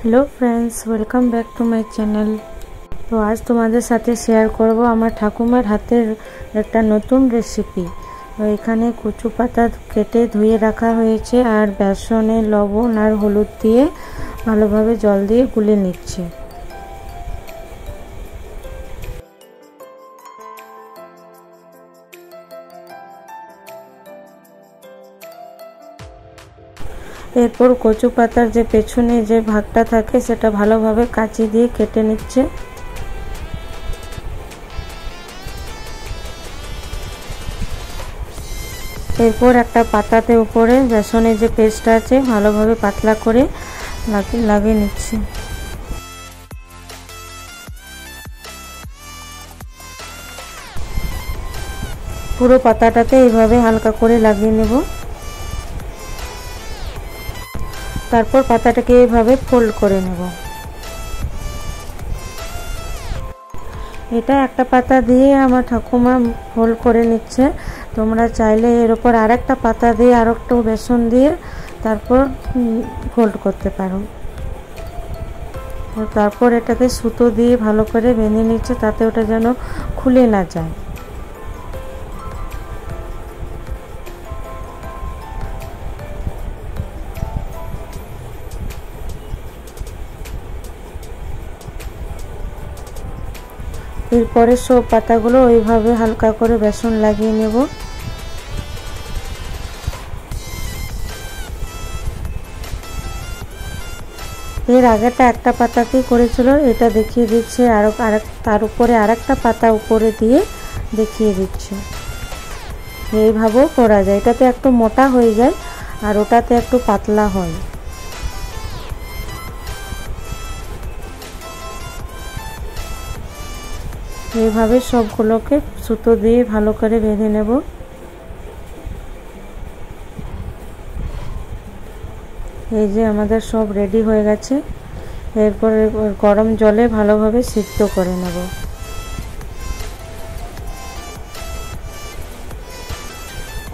Hello friends, welcome back to my channel. तो आज तुम्हारे साथे शेयर करब आमार ठाकुमार हाथेर एक नतून रेसिपि। तो एखाने कचु पाता केटे धुए रखा हयेछे और बेसने लवण और हलुद दिए भालोभाबे जल दिए गुले निच्छे। एरपर कचु पातार जे पेछने जे भागटा थाके सेटा भालोभाबे काँचि दिए केटे निच्छे। एरपर एकटा पाताते उपरे बेसने जे पेस्ट आछे भालोभाबे पातला करे লাগিয়ে নিচ্ছি। পুরো পাতাটাতে এইভাবে হালকা করে লাগিয়ে নেব। তারপর পাতাটাকে এইভাবে ফোল্ড করে নেব। এটা একটা পাতা দিয়ে আমার ঠাকুমা ফোল্ড করে নিচ্ছে। তোমরা চাইলে এর উপর আরেকটা পাতা দিয়ে আরেকটু বেসন দিয়ে তারপর ফোল্ড করতে পারো। তারপর এটাকে সুতো দিয়ে ভালো করে বেঁধে নিচ্ছে তাতে ওটা যেন খুলে না যায়। এরপরে সব পাতাগুলো ওইভাবে হালকা করে বেসন লাগিয়ে নেব। এর আগেটা একটা পাতাতেই করেছিল, এটা দেখিয়ে দিচ্ছে তার উপরে আরেকটা পাতা উপরে দিয়ে দেখিয়ে দিচ্ছে। এইভাবেও করা যায়, এটাতে একটু মোটা হয়ে যায় আর ওটাতে একটু পাতলা হয়। এইভাবে সবগুলোকে সুতো দিয়ে ভালো করে বেঁধে নেব। এই যে আমাদের সব রেডি হয়ে গেছে। এরপর গরম জলে ভালোভাবে সিদ্ধ করে নেব।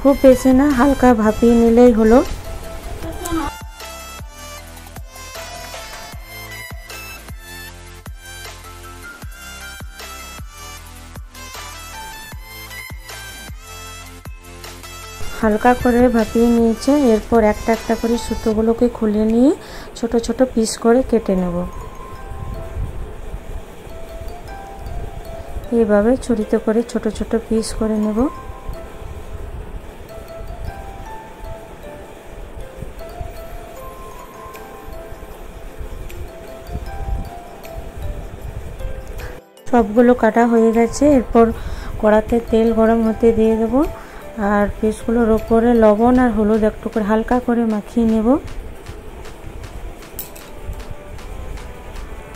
খুব বেশি না, হালকা ভাপিয়ে নিলেই হলো। হালকা করে ভাপিয়ে নিয়েছে। এরপর একটা একটা করে সুতোগুলোকে খুলে নিয়ে ছোট ছোট পিস করে কেটে নেব। এইভাবে ছুরিতে করে ছোট ছোট পিস করে নেব। সবগুলো কাটা হয়ে গেছে। এরপর কড়াতে তেল গরম হতে দিয়ে দেব আর পিসগুলোর ওপরে লবণ আর হলুদ একটু করে হালকা করে মাখিয়ে নেব।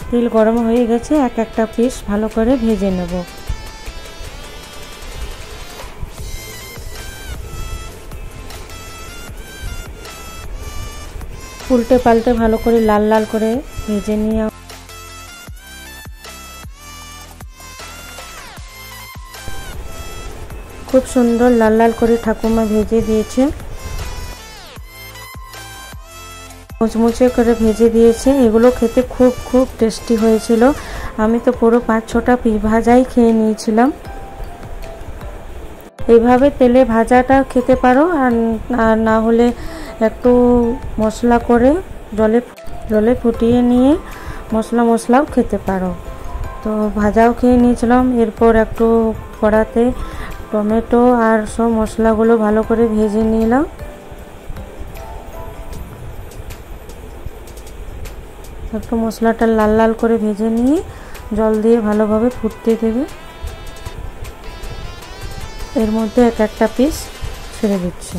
তেল গরম হয়ে গেছে, এক একটা পিস ভালো করে ভেজে নেব। উল্টে পাল্টে ভালো করে লাল লাল করে ভেজে নিয়ে খুব সুন্দর লাল লাল করে ঠাকুমা ভেজে দিয়েছে, মুচমুচে করে ভেজে দিয়েছে। এগুলো খেতে খুব খুব টেস্টি হয়েছিল। আমি তো পুরো 5-6টা ভাজাই খেয়ে নিয়েছিলাম। এইভাবে তেলে ভাজাটা খেতে পারো আর না হলে একটু মশলা করে জলে ফুটিয়ে নিয়ে মশলাও খেতে পারো। তো ভাজাও খেয়ে নিয়েছিলাম। এরপর একটু কড়াতে টমেটো আর সব মশলাগুলো ভালো করে ভেজে নিলাম। একটু মশলাটা লাল লাল করে ভেজে নিয়ে জল দিয়ে ভালোভাবে ফুটতে দেবে। এর মধ্যে এক একটা পিস ছেড়ে দিচ্ছে।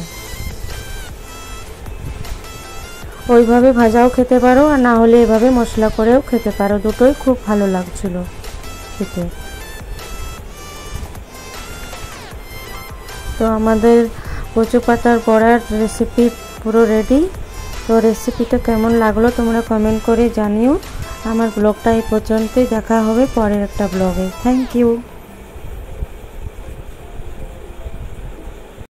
ওইভাবে ভাজাও খেতে পারো আর না হলে এভাবে মশলা করেও খেতে পারো, দুটোই খুব ভালো লাগছিল খেতে। তো আমাদের কচু পাতার বড়ার রেসিপি পুরো রেডি। তো রেসিপিটা কেমন লাগলো তোমরা কমেন্ট করে জানিও। আমার ব্লগটা এই পর্যন্তই, দেখা হবে পরের একটা ব্লগে। Thank you.